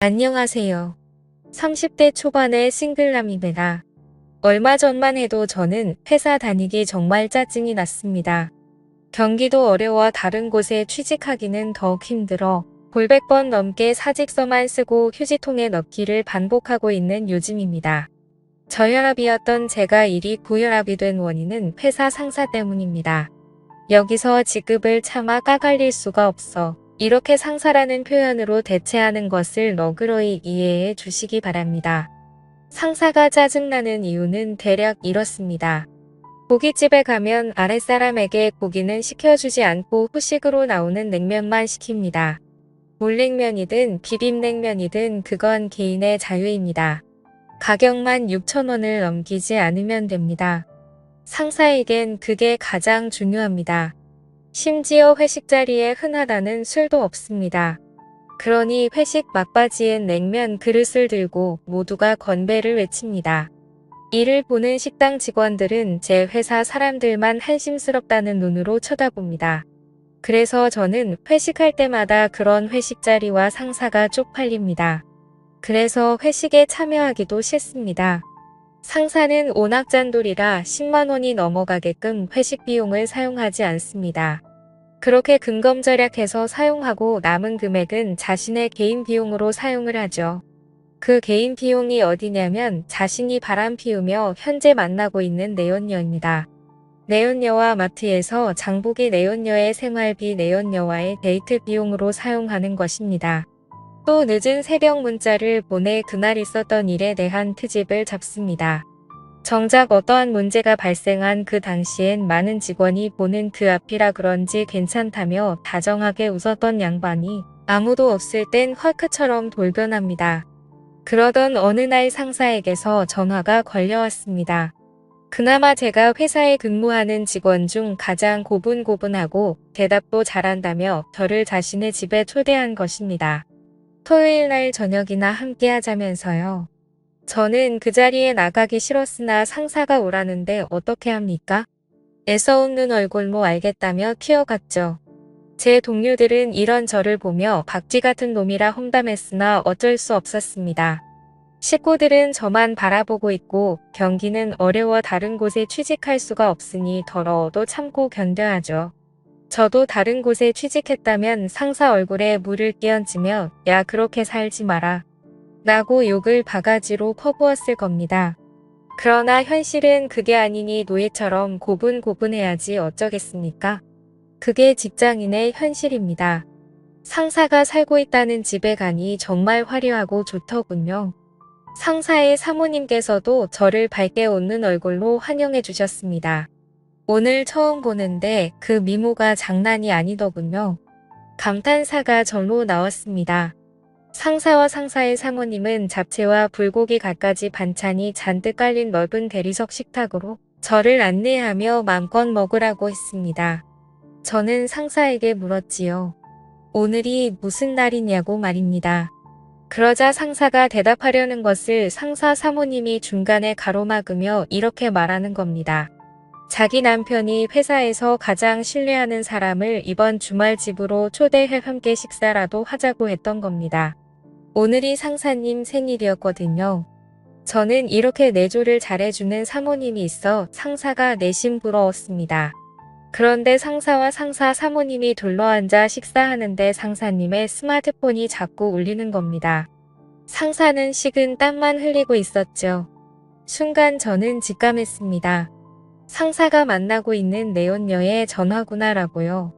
안녕하세요. 30대 초반의 싱글남입니다. 얼마 전만 해도 저는 회사 다니기 정말 짜증이 났습니다. 경기도 어려워 다른 곳에 취직하기는 더욱 힘들어 골백 번 넘게 사직서만 쓰고 휴지통에 넣기를 반복하고 있는 요즘입니다. 저혈압이었던 제가 일이 고혈압이 된 원인은 회사 상사 때문입니다. 여기서 직급을 차마 까갈릴 수가 없어 이렇게 상사라는 표현으로 대체하는 것을 너그러이 이해해 주시기 바랍니다. 상사가 짜증나는 이유는 대략 이렇습니다. 고깃집에 가면 아랫사람에게 고기는 시켜주지 않고 후식으로 나오는 냉면만 시킵니다. 물냉면이든 비빔냉면이든 그건 개인의 자유입니다. 가격만 6,000원을 넘기지 않으면 됩니다. 상사에겐 그게 가장 중요합니다. 심지어 회식 자리에 흔하다는 술도 없습니다. 그러니 회식 막바지엔 냉면 그릇을 들고 모두가 건배를 외칩니다. 이를 보는 식당 직원들은 제 회사 사람들만 한심스럽다는 눈으로 쳐다봅니다. 그래서 저는 회식할 때마다 그런 회식 자리와 상사가 쪽팔립니다. 그래서 회식에 참여하기도 싫습니다. 상사는 오낙잔돌이라 10만 원이 넘어가게끔 회식 비용을 사용하지 않습니다. 그렇게 근검절약해서 사용하고 남은 금액은 자신의 개인 비용으로 사용을 하죠. 그 개인 비용이 어디냐면 자신이 바람 피우며 현재 만나고 있는 내연녀입니다. 내연녀와 마트에서 장보기 내연녀의 생활비 내연녀와의 데이트 비용으로 사용하는 것입니다. 또 늦은 새벽 문자를 보내 그날 있었던 일에 대한 트집을 잡습니다. 정작 어떠한 문제가 발생한 그 당시엔 많은 직원이 보는 그 앞이라 그런지 괜찮다며 다정하게 웃었던 양반이 아무도 없을 땐 헐크처럼 돌변합니다. 그러던 어느 날 상사에게서 전화가 걸려왔습니다. 그나마 제가 회사에 근무하는 직원 중 가장 고분고분하고 대답도 잘한다며 저를 자신의 집에 초대한 것입니다. 토요일 날 저녁이나 함께 하자면서요. 저는 그 자리에 나가기 싫었으나 상사가 오라는데 어떻게 합니까? 애써 웃는 얼굴로 알겠다며 튀어갔죠. 제 동료들은 이런 저를 보며 박쥐 같은 놈이라 험담했으나 어쩔 수 없었습니다. 식구들은 저만 바라보고 있고 경기는 어려워 다른 곳에 취직할 수가 없으니 더러워도 참고 견뎌야죠. 저도 다른 곳에 취직했다면 상사 얼굴에 물을 끼얹으며 야 그렇게 살지 마라 라고 욕을 바가지로 퍼부었을 겁니다. 그러나 현실은 그게 아니니 노예처럼 고분고분해야지 어쩌겠습니까? 그게 직장인의 현실입니다. 상사가 살고 있다는 집에 가니 정말 화려하고 좋더군요. 상사의 사모님께서도 저를 밝게 웃는 얼굴로 환영해 주셨습니다. 오늘 처음 보는데 그 미모가 장난이 아니더군요. 감탄사가 절로 나왔습니다. 상사와 상사의 사모님은 잡채와 불고기 갖가지 반찬이 잔뜩 깔린 넓은 대리석 식탁으로 저를 안내하며 맘껏 먹으라고 했습니다. 저는 상사에게 물었지요. 오늘이 무슨 날이냐고 말입니다. 그러자 상사가 대답하려는 것을 상사 사모님이 중간에 가로막으며 이렇게 말하는 겁니다. 자기 남편이 회사에서 가장 신뢰하는 사람을 이번 주말 집으로 초대해 함께 식사라도 하자고 했던 겁니다. 오늘이 상사님 생일이었거든요. 저는 이렇게 내조를 잘해주는 사모님이 있어 상사가 내심 부러웠습니다. 그런데 상사와 상사 사모님이 둘러앉아 식사하는데 상사님의 스마트폰이 자꾸 울리는 겁니다. 상사는 식은 땀만 흘리고 있었죠. 순간 저는 직감했습니다. 상사가 만나고 있는 내연녀의 전화구나라고요.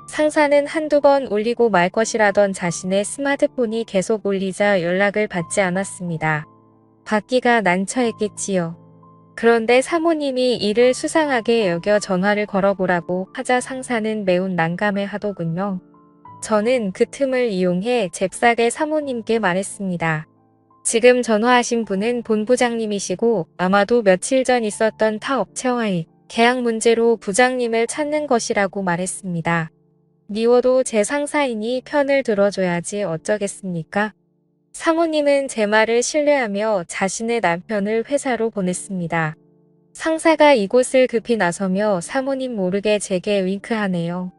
상사는 한두 번 울리고 말 것이라던 자신의 스마트폰이 계속 울리자 연락을 받지 않았습니다. 받기가 난처했겠지요. 그런데 사모님이 이를 수상하게 여겨 전화를 걸어보라고 하자 상사는 매우 난감해 하더군요. 저는 그 틈을 이용해 잽싸게 사모님께 말했습니다. 지금 전화하신 분은 본부장님이시고 아마도 며칠 전 있었던 타 업체와의 계약 문제로 부장님을 찾는 것이라고 말했습니다. 미워도 제 상사이니 편을 들어줘야지 어쩌겠습니까? 사모님은 제 말을 신뢰하며 자신의 남편을 회사로 보냈습니다. 상사가 이곳을 급히 나서며 사모님 모르게 제게 윙크하네요.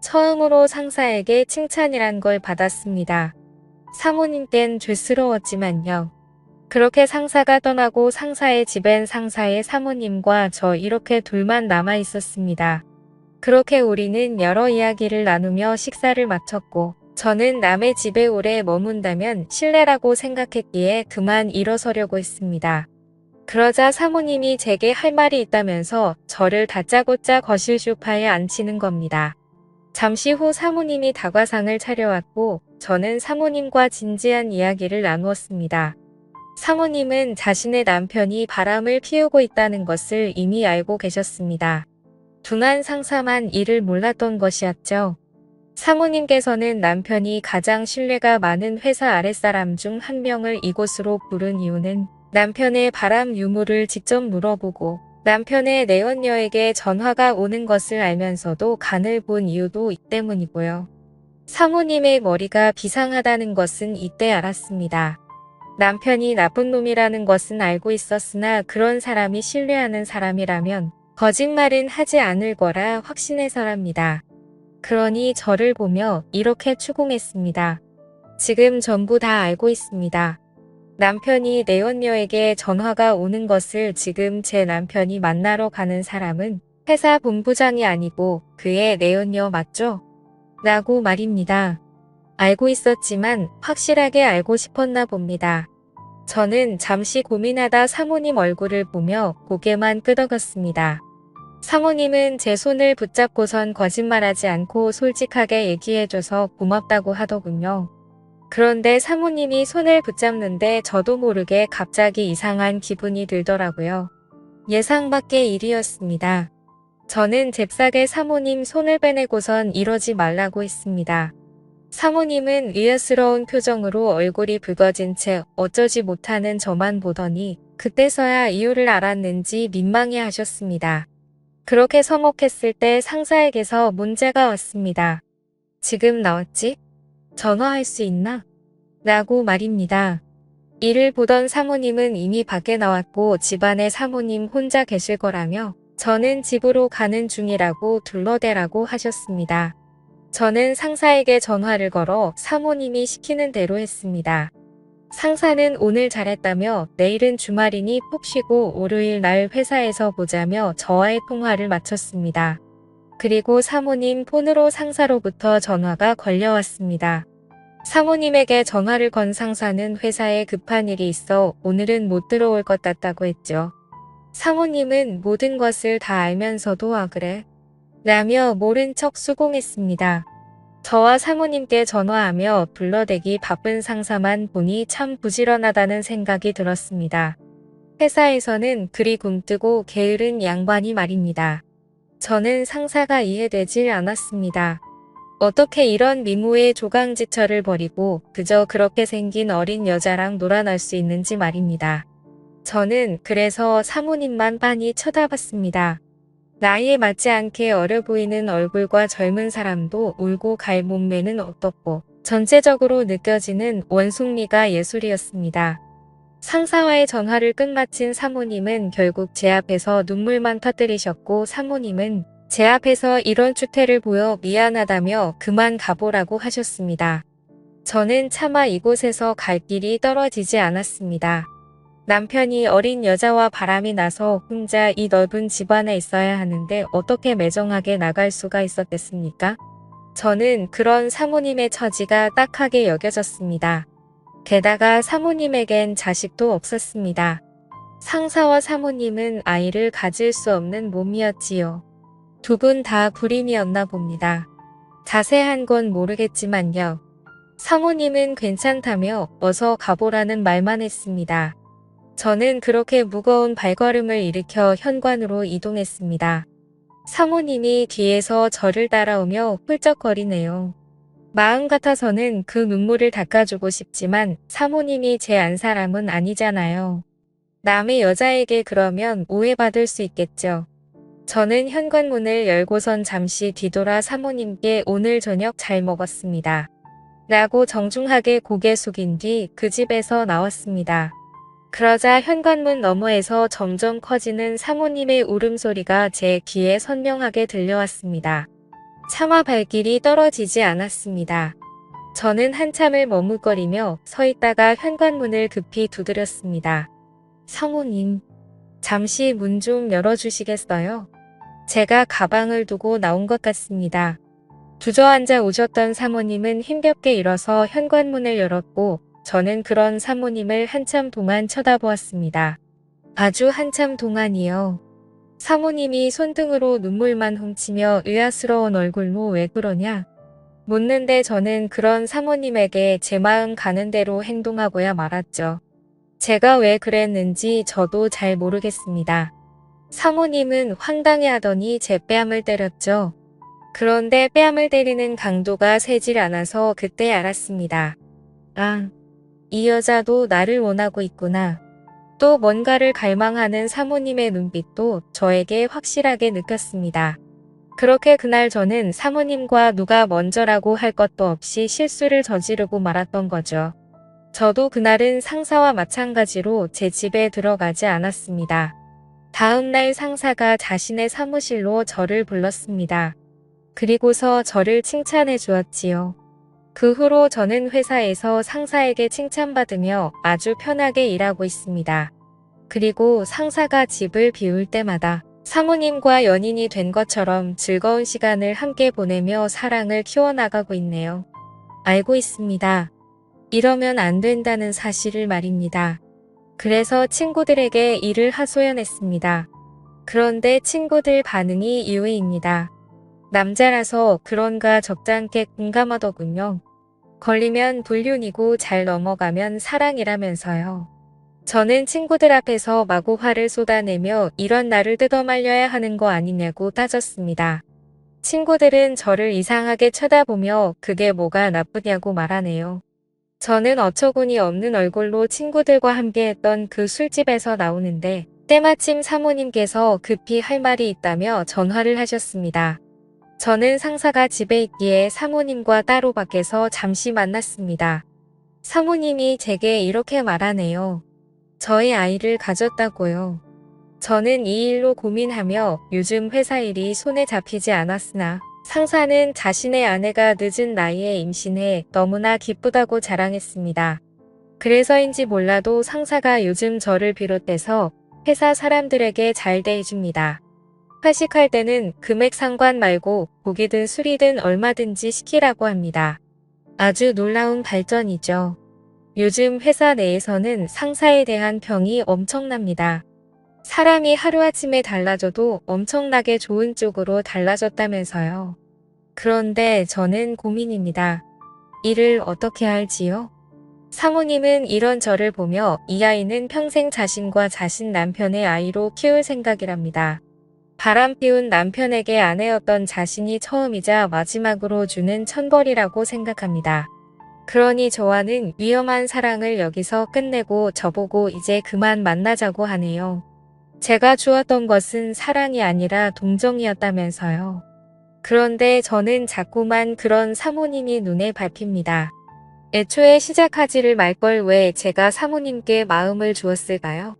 처음으로 상사에게 칭찬이란 걸 받았습니다. 사모님께는 죄스러웠지만요. 그렇게 상사가 떠나고 상사의 집엔 상사의 사모님과 저 이렇게 둘만 남아 있었습니다. 그렇게 우리는 여러 이야기를 나누며 식사를 마쳤고 저는 남의 집에 오래 머문다면 실례라고 생각했기에 그만 일어서려고 했습니다. 그러자 사모님이 제게 할 말이 있다면서 저를 다짜고짜 거실 소파에 앉히는 겁니다. 잠시 후 사모님이 다과상을 차려왔고 저는 사모님과 진지한 이야기를 나누었습니다. 사모님은 자신의 남편이 바람을 피우고 있다는 것을 이미 알고 계셨습니다. 둔한 상사만 이를 몰랐던 것이었죠. 사모님께서는 남편이 가장 신뢰가 많은 회사 아랫사람 중 한 명을 이곳으로 부른 이유는 남편의 바람 유무를 직접 물어보고 남편의 내연녀에게 전화가 오는 것을 알면서도 간을 본 이유도 이 때문이고요. 사모님의 머리가 비상하다는 것은 이때 알았습니다. 남편이 나쁜 놈이라는 것은 알고 있었으나 그런 사람이 신뢰하는 사람이라면 거짓말은 하지 않을 거라 확신해서랍니다. 그러니 저를 보며 이렇게 추궁했습니다. 지금 전부 다 알고 있습니다. 남편이 내연녀에게 전화가 오는 것을 지금 제 남편이 만나러 가는 사람은 회사 본부장이 아니고 그의 내연녀 맞죠? 라고 말입니다. 알고 있었지만 확실하게 알고 싶었나 봅니다. 저는 잠시 고민하다 사모님 얼굴을 보며 고개만 끄덕였습니다. 사모님은 제 손을 붙잡고선 거짓말하지 않고 솔직하게 얘기해줘서 고맙다고 하더군요. 그런데 사모님이 손을 붙잡는데 저도 모르게 갑자기 이상한 기분이 들더라고요. 예상 밖의 일이었습니다. 저는 잽싸게 사모님 손을 빼내고선 이러지 말라고 했습니다. 사모님은 의아스러운 표정으로 얼굴이 붉어진 채 어쩌지 못하는 저만 보더니 그때서야 이유를 알았는지 민망해 하셨습니다. 그렇게 서먹했을 때 상사에게서 문자가 왔습니다. 지금 나왔지? 전화할 수 있나? 라고 말입니다. 이를 보던 사모님은 이미 밖에 나왔고 집안에 사모님 혼자 계실 거라며 저는 집으로 가는 중이라고 둘러대라고 하셨습니다. 저는 상사에게 전화를 걸어 사모님이 시키는 대로 했습니다. 상사는 오늘 잘했다며 내일은 주말이니 푹 쉬고 월요일 날 회사에서 보자며 저와의 통화를 마쳤습니다. 그리고 사모님 폰으로 상사로부터 전화가 걸려왔습니다. 사모님에게 전화를 건 상사는 회사에 급한 일이 있어 오늘은 못 들어올 것 같다고 했죠. 사모님은 모든 것을 다 알면서도 아 그래? 라며 모른 척 수긍했습니다. 저와 사모님께 전화하며 불러대기 바쁜 상사만 보니 참 부지런하다는 생각이 들었습니다. 회사에서는 그리 굼뜨고 게으른 양반이 말입니다. 저는 상사가 이해되질 않았습니다. 어떻게 이런 미모의 조강지처를 버리고 그저 그렇게 생긴 어린 여자랑 놀아날 수 있는지 말입니다. 저는 그래서 사모님만 빤히 쳐다봤습니다. 나이에 맞지 않게 어려 보이는 얼굴과 젊은 사람도 울고 갈 몸매는 어떻고 전체적으로 느껴지는 원숭미가 예술이었습니다. 상사와의 전화를 끝마친 사모님은 결국 제 앞에서 눈물만 터뜨리셨고 사모님은 제 앞에서 이런 추태를 보여 미안하다며 그만 가보라고 하셨습니다. 저는 차마 이곳에서 갈 길이 떨어지지 않았습니다. 남편이 어린 여자와 바람이 나서 혼자 이 넓은 집안에 있어야 하는데 어떻게 매정하게 나갈 수가 있었겠습니까? 저는 그런 사모님의 처지가 딱하게 여겨졌습니다. 게다가 사모님에겐 자식도 없었습니다. 상사와 사모님은 아이를 가질 수 없는 몸이었지요. 두 분 다 불임이었나 봅니다. 자세한 건 모르겠지만요. 사모님은 괜찮다며 어서 가보라는 말만 했습니다. 저는 그렇게 무거운 발걸음을 일으켜 현관으로 이동했습니다. 사모님이 뒤에서 저를 따라오며 훌쩍거리네요. 마음 같아서는 그 눈물을 닦아주고 싶지만 사모님이 제 안 사람은 아니잖아요. 남의 여자에게 그러면 오해받을 수 있겠죠. 저는 현관문을 열고선 잠시 뒤돌아 사모님께 오늘 저녁 잘 먹었습니다. 라고 정중하게 고개 숙인 뒤 그 집에서 나왔습니다. 그러자 현관문 너머에서 점점 커지는 사모님의 울음소리가 제 귀에 선명하게 들려왔습니다. 차마 발길이 떨어지지 않았습니다. 저는 한참을 머뭇거리며 서 있다가 현관문을 급히 두드렸습니다. 사모님, 잠시 문 좀 열어주시겠어요? 제가 가방을 두고 나온 것 같습니다. 주저앉아 오셨던 사모님은 힘겹게 일어서 현관문을 열었고 저는 그런 사모님을 한참 동안 쳐다보았습니다. 아주 한참 동안이요. 사모님이 손등으로 눈물만 훔치며 의아스러운 얼굴로 왜 그러냐? 묻는데 저는 그런 사모님에게 제 마음 가는 대로 행동하고야 말았죠. 제가 왜 그랬는지 저도 잘 모르겠습니다. 사모님은 황당해하더니 제 뺨을 때렸죠. 그런데 뺨을 때리는 강도가 세질 않아서 그때 알았습니다. 아, 이 여자도 나를 원하고 있구나. 또 뭔가를 갈망하는 사모님의 눈빛도 저에게 확실하게 느꼈습니다. 그렇게 그날 저는 사모님과 누가 먼저라고 할 것도 없이 실수를 저지르고 말았던 거죠. 저도 그날은 상사와 마찬가지로 제 집에 들어가지 않았습니다. 다음 날 상사가 자신의 사무실로 저를 불렀습니다. 그리고서 저를 칭찬해 주었지요. 그 후로 저는 회사에서 상사에게 칭찬받으며 아주 편하게 일하고 있습니다. 그리고 상사가 집을 비울 때마다 사모님과 연인이 된 것처럼 즐거운 시간을 함께 보내며 사랑을 키워나가고 있네요. 알고 있습니다. 이러면 안 된다는 사실을 말입니다. 그래서 친구들에게 이를 하소연했습니다. 그런데 친구들 반응이 이외입니다. 남자라서 그런가 적잖게 공감하더군요. 걸리면 불륜이고 잘 넘어가면 사랑이라면서요. 저는 친구들 앞에서 마구 화를 쏟아내며 이런 나를 뜯어말려야 하는 거 아니냐고 따졌습니다. 친구들은 저를 이상하게 쳐다보며 그게 뭐가 나쁘냐고 말하네요. 저는 어처구니 없는 얼굴로 친구들과 함께했던 그 술집에서 나오는데 때마침 사모님께서 급히 할 말이 있다며 전화를 하셨습니다. 저는 상사가 집에 있기에 사모님과 따로 밖에서 잠시 만났습니다. 사모님이 제게 이렇게 말하네요. 저희 아이를 가졌다고요. 저는 이 일로 고민하며 요즘 회사 일이 손에 잡히지 않았으나 상사는 자신의 아내가 늦은 나이에 임신해 너무나 기쁘다고 자랑했습니다. 그래서인지 몰라도 상사가 요즘 저를 비롯해서 회사 사람들에게 잘 대해줍니다. 회식할 때는 금액 상관 말고 고기든 술이든 얼마든지 시키라고 합니다. 아주 놀라운 발전이죠. 요즘 회사 내에서는 상사에 대한 평이 엄청납니다. 사람이 하루아침에 달라져도 엄청나게 좋은 쪽으로 달라졌다면서요. 그런데 저는 고민입니다. 이를 어떻게 할지요? 사모님은 이런 저를 보며 이 아이는 평생 자신과 자신 남편의 아이로 키울 생각이랍니다. 바람 피운 남편에게 아내였던 자신이 처음이자 마지막으로 주는 천벌이라고 생각합니다. 그러니 저와는 위험한 사랑을 여기서 끝내고 저보고 이제 그만 만나자고 하네요. 제가 주었던 것은 사랑이 아니라 동정이었다면서요. 그런데 저는 자꾸만 그런 사모님이 눈에 밟힙니다. 애초에 시작하지를 말 걸 왜 제가 사모님께 마음을 주었을까요?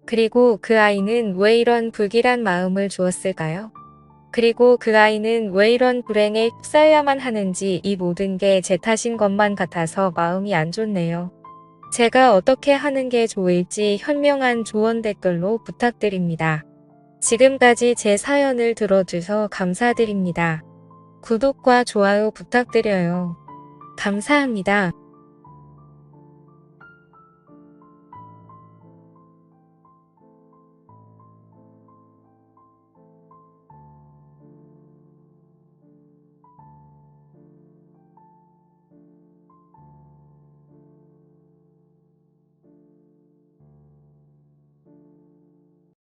그리고 그 아이는 왜 이런 불길한 마음을 주었을까요? 그리고 그 아이는 왜 이런 불행에 휩싸여야만 하는지 이 모든 게 제 탓인 것만 같아서 마음이 안 좋네요. 제가 어떻게 하는 게 좋을지 현명한 조언 댓글로 부탁드립니다. 지금까지 제 사연을 들어주셔서 감사드립니다. 구독과 좋아요 부탁드려요. 감사합니다.